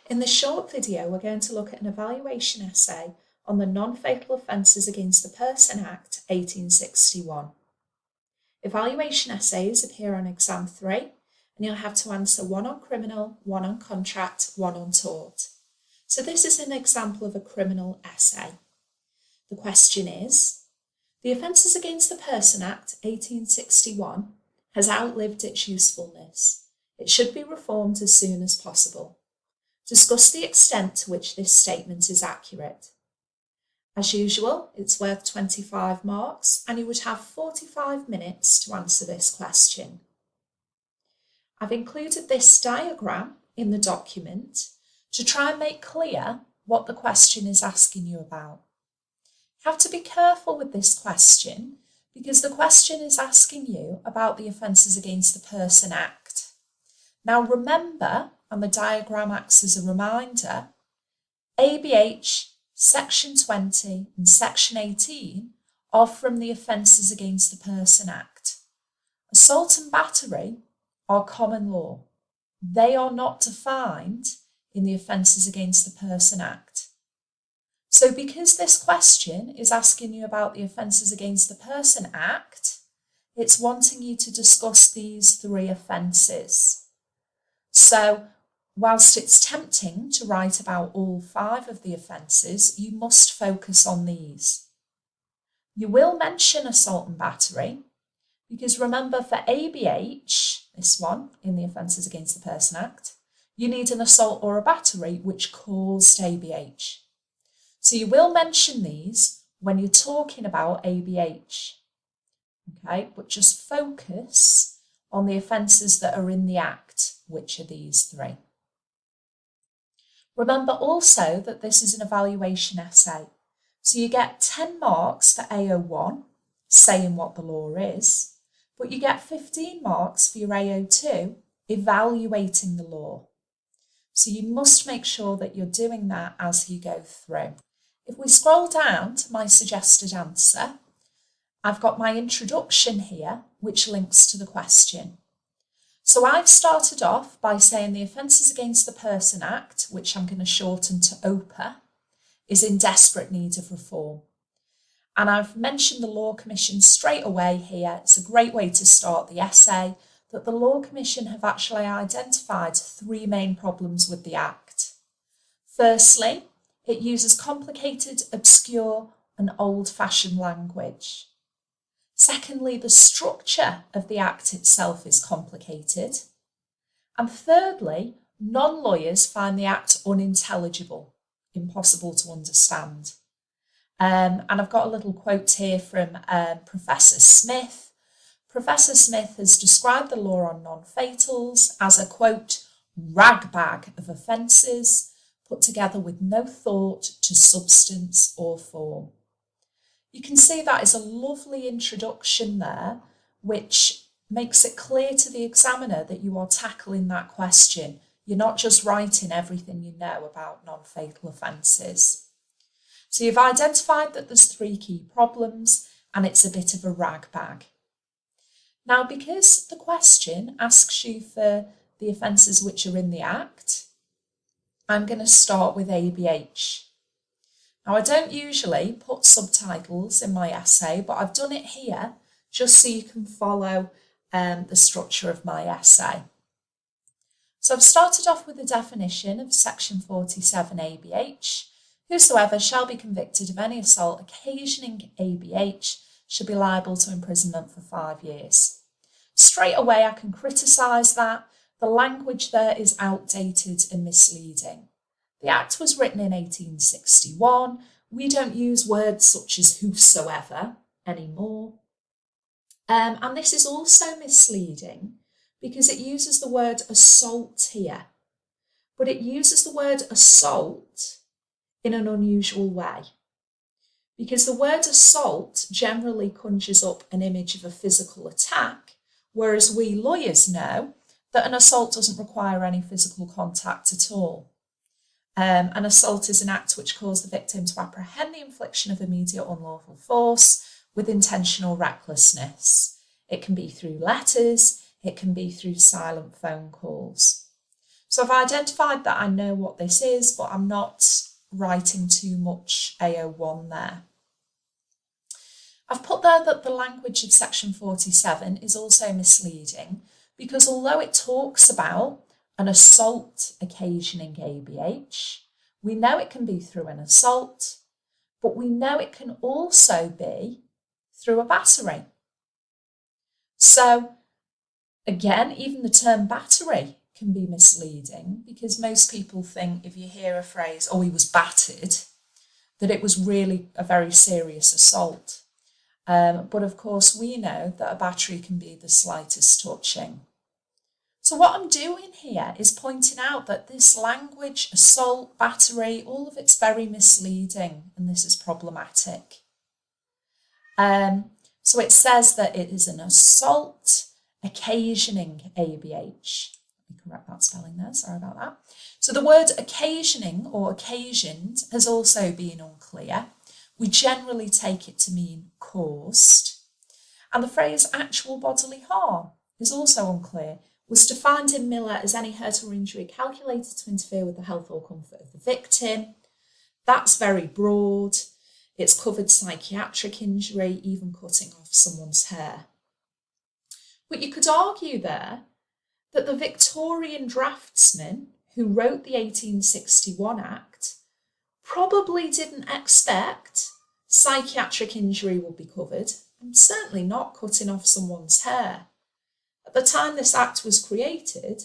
In this short video, we're going to look at an evaluation essay on the Non-Fatal Offences Against the Person Act 1861. Evaluation essays appear on exam 3, and you'll have to answer one on criminal, one on contract, one on tort. So this is an example of a criminal essay. The question is, the Offences Against the Person Act 1861 has outlived its usefulness. It should be reformed as soon as possible. Discuss the extent to which this statement is accurate. As usual, it's worth 25 marks and you would have 45 minutes to answer this question. I've included this diagram in the document to try and make clear what the question is asking you about. You have to be careful with this question because the question is asking you about the Offences Against the Person Act. Now remember, and the diagram acts as a reminder, ABH, Section 20 and Section 18 are from the Offences Against the Person Act. Assault and battery are common law. They are not defined in the Offences Against the Person Act. So because this question is asking you about the Offences Against the Person Act, it's wanting you to discuss these three offences. So whilst it's tempting to write about all 5 of the offences, you must focus on these. You will mention assault and battery, because remember for ABH, this one in the Offences Against the Person Act, you need an assault or a battery which caused ABH. So you will mention these when you're talking about ABH, okay? But just focus on the offences that are in the Act, which are these 3. Remember also that this is an evaluation essay, so you get 10 marks for AO1, saying what the law is, but you get 15 marks for your AO2, evaluating the law. So you must make sure that you're doing that as you go through. If we scroll down to my suggested answer, I've got my introduction here, which links to the question. So I've started off by saying the Offences Against the Person Act, which I'm going to shorten to OPA, is in desperate need of reform. And I've mentioned the Law Commission straight away here. It's a great way to start the essay, that the Law Commission have actually identified 3 main problems with the Act. Firstly, it uses complicated, obscure and old-fashioned language. Secondly, the structure of the Act itself is complicated. And thirdly, non-lawyers find the Act unintelligible, impossible to understand. And I've got a little quote here from Professor Smith. Professor Smith has described the law on non-fatals as a, quote, ragbag of offences put together with no thought to substance or form. You can see that is a lovely introduction there, which makes it clear to the examiner that you are tackling that question. You're not just writing everything you know about non-fatal offences. So you've identified that there's 3 key problems and it's a bit of a ragbag. Now, because the question asks you for the offences which are in the Act, I'm going to start with ABH. Now, I don't usually put subtitles in my essay, but I've done it here just so you can follow the structure of my essay. So I've started off with the definition of Section 47 ABH. Whosoever shall be convicted of any assault occasioning ABH shall be liable to imprisonment for 5 years. Straight away I can criticise that. The language there is outdated and misleading. The Act was written in 1861. We don't use words such as whosoever anymore. And this is also misleading because it uses the word assault here. But it uses the word assault in an unusual way. Because the word assault generally conjures up an image of a physical attack, whereas we lawyers know that an assault doesn't require any physical contact at all. An assault is an act which causes the victim to apprehend the infliction of immediate unlawful force with intentional recklessness. It can be through letters, it can be through silent phone calls. So I've identified that I know what this is, but I'm not writing too much AO1 there. I've put there that the language of section 47 is also misleading because although it talks about an assault occasioning ABH, we know it can be through an assault, but we know it can also be through a battery. So again, even the term battery can be misleading because most people think if you hear a phrase, oh, he was battered, that it was really a very serious assault. But of course, we know that a battery can be the slightest touching. So what I'm doing here is pointing out that this language, assault, battery, all of it's very misleading, and this is problematic. So it says that it is an assault occasioning ABH. Let me correct that spelling there, sorry about that. So the word occasioning or occasioned has also been unclear. We generally take it to mean caused. And the phrase actual bodily harm is also unclear. Was defined in Miller as any hurt or injury calculated to interfere with the health or comfort of the victim. That's very broad. It's covered psychiatric injury, even cutting off someone's hair. But you could argue there that the Victorian draftsman who wrote the 1861 Act probably didn't expect psychiatric injury would be covered, and certainly not cutting off someone's hair. At the time this act was created,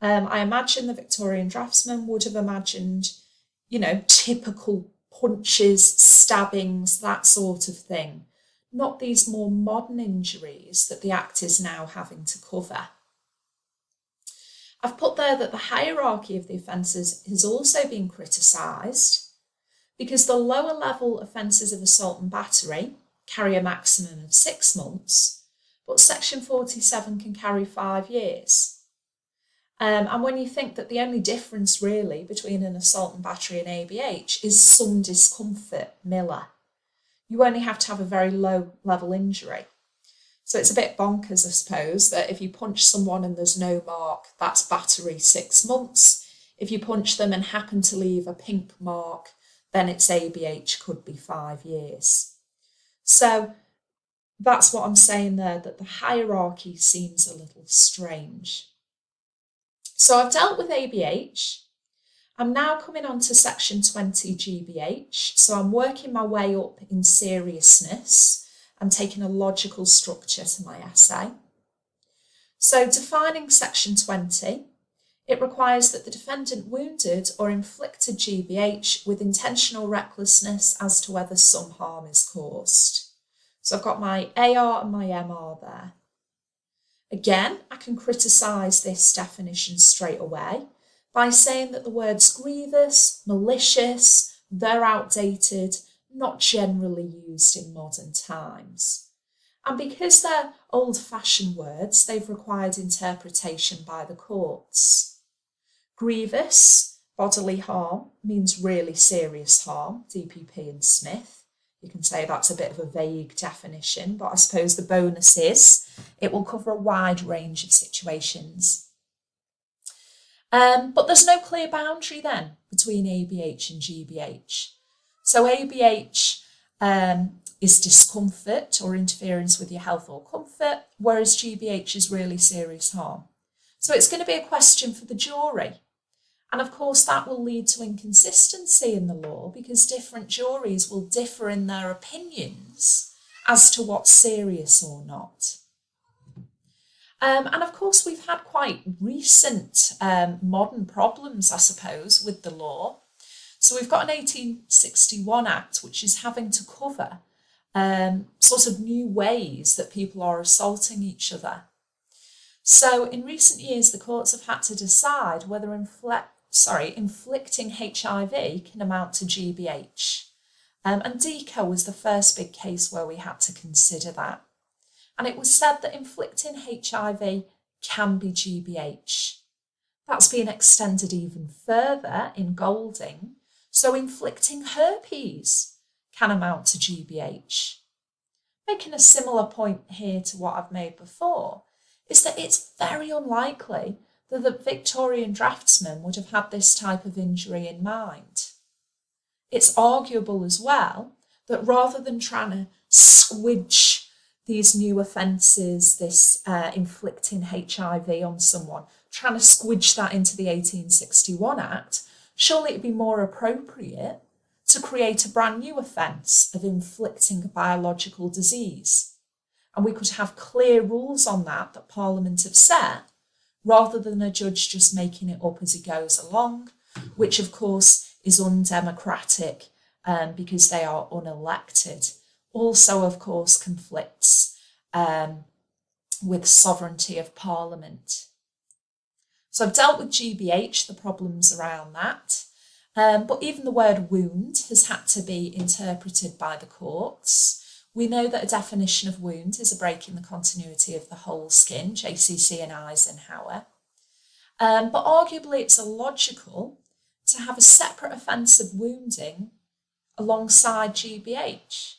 I imagine the Victorian draftsman would have imagined, typical punches, stabbings, that sort of thing, not these more modern injuries that the Act is now having to cover. I've put there that the hierarchy of the offences has also been criticised because the lower level offences of assault and battery carry a maximum of 6 months, but section 47 can carry 5 years. And when you think that the only difference really between an assault and battery and ABH is some discomfort, Miller, you only have to have a very low level injury. So it's a bit bonkers, I suppose, that if you punch someone and there's no mark, that's battery 6 months. If you punch them and happen to leave a pink mark, then it's ABH, could be 5 years. So that's what I'm saying there, that the hierarchy seems a little strange. So I've dealt with ABH. I'm now coming on to section 20 GBH. So I'm working my way up in seriousness. I'm taking a logical structure to my essay. So defining section 20, it requires that the defendant wounded or inflicted GBH with intentional recklessness as to whether some harm is caused. So I've got my AR and my MR there. Again, I can criticise this definition straight away by saying that the words grievous, malicious, they're outdated, not generally used in modern times. And because they're old-fashioned words, they've required interpretation by the courts. Grievous, bodily harm, means really serious harm, DPP and Smith. You can say that's a bit of a vague definition, but I suppose the bonus is it will cover a wide range of situations. But there's no clear boundary then between ABH and GBH. So ABH is discomfort or interference with your health or comfort, whereas GBH is really serious harm. So it's going to be a question for the jury. And of course, that will lead to inconsistency in the law because different juries will differ in their opinions as to what's serious or not. And of course, we've had quite recent modern problems, I suppose, with the law. So we've got an 1861 Act, which is having to cover sort of new ways that people are assaulting each other. So in recent years, the courts have had to decide whether inflicting HIV can amount to GBH. And DECA was the first big case where we had to consider that. And it was said that inflicting HIV can be GBH. That's been extended even further in Golding. So inflicting herpes can amount to GBH. Making a similar point here to what I've made before is that it's very unlikely that the Victorian draftsman would have had this type of injury in mind. It's arguable as well that rather than trying to squidge these new offences, this inflicting HIV on someone, trying to squidge that into the 1861 Act, surely it'd be more appropriate to create a brand new offence of inflicting a biological disease. And we could have clear rules on that Parliament have set, rather than a judge just making it up as he goes along, which of course is undemocratic because they are unelected. Also, of course, conflicts with sovereignty of Parliament. So I've dealt with GBH, the problems around that. But even the word wound has had to be interpreted by the courts. We know that a definition of wound is a break in the continuity of the whole skin, JCC and Eisenhower. But arguably it's illogical to have a separate offence of wounding alongside GBH.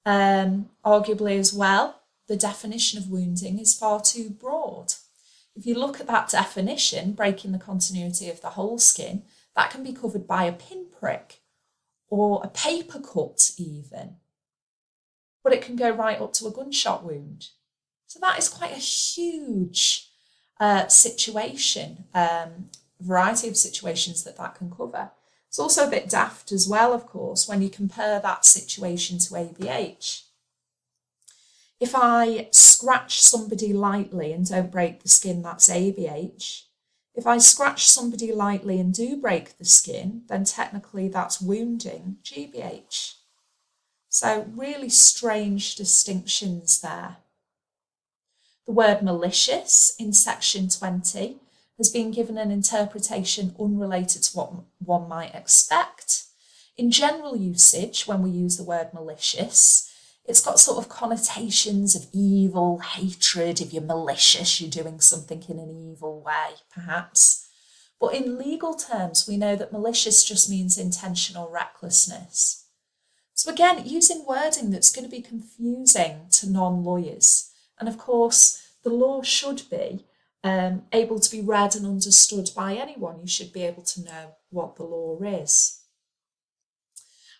Arguably as well, the definition of wounding is far too broad. If you look at that definition, breaking the continuity of the whole skin, that can be covered by a pinprick or a paper cut even. But it can go right up to a gunshot wound. So that is quite a huge situation, variety of situations that can cover. It's also a bit daft as well, of course, when you compare that situation to ABH. If I scratch somebody lightly and don't break the skin, that's ABH. If I scratch somebody lightly and do break the skin, then technically that's wounding, GBH. So really strange distinctions there. The word malicious in section 20 has been given an interpretation unrelated to what one might expect. In general usage, when we use the word malicious, it's got sort of connotations of evil, hatred. If you're malicious, you're doing something in an evil way, perhaps. But in legal terms, we know that malicious just means intentional recklessness. So again, using wording that's going to be confusing to non-lawyers. And of course, the law should be able to be read and understood by anyone. You should be able to know what the law is.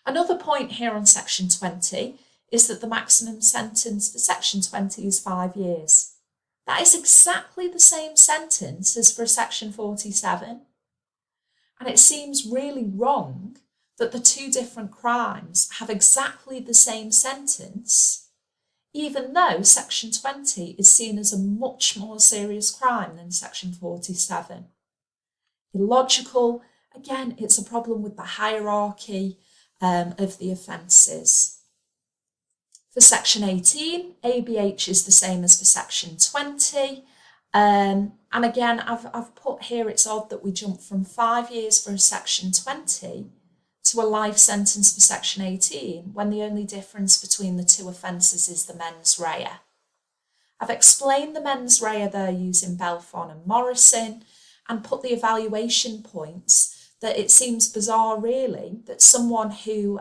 Another point here on section 20 is that the maximum sentence for section 20 is 5 years. That is exactly the same sentence as for section 47. And it seems really wrong that the two different crimes have exactly the same sentence, even though section 20 is seen as a much more serious crime than section 47. Illogical, again, it's a problem with the hierarchy of the offences. For section 18, ABH is the same as for section 20. And again, I've put here, it's odd that we jump from 5 years for section 20 to a life sentence for section 18, when the only difference between the two offences is the mens rea. I've explained the mens rea there using Belfon and Morrison, and put the evaluation points that it seems bizarre really that someone who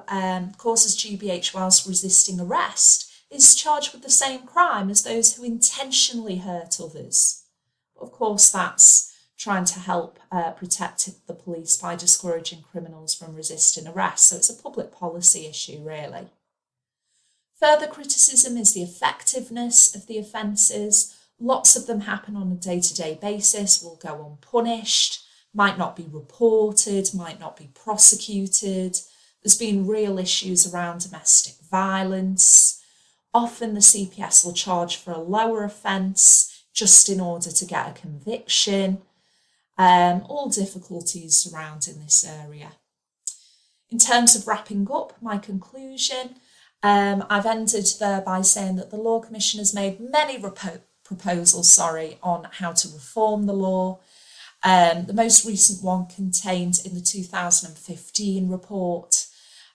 causes GBH whilst resisting arrest is charged with the same crime as those who intentionally hurt others. Of course, that's trying to help protect the police by discouraging criminals from resisting arrest. So it's a public policy issue, really. Further criticism is the effectiveness of the offences. Lots of them happen on a day-to-day basis, will go unpunished, might not be reported, might not be prosecuted. There's been real issues around domestic violence. Often the CPS will charge for a lower offence just in order to get a conviction. All difficulties surrounding this area. In terms of wrapping up my conclusion, I've ended there by saying that the Law Commission has made many proposals on how to reform the law. The most recent one contained in the 2015 report,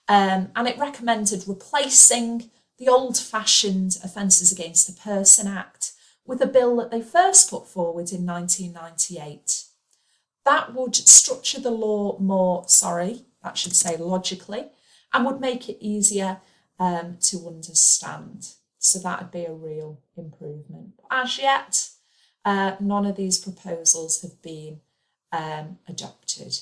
and it recommended replacing the old-fashioned Offences Against the Person Act with a bill that they first put forward in 1998. That would structure the law more, logically, and would make it easier to understand. So that would be a real improvement. As yet, none of these proposals have been adopted.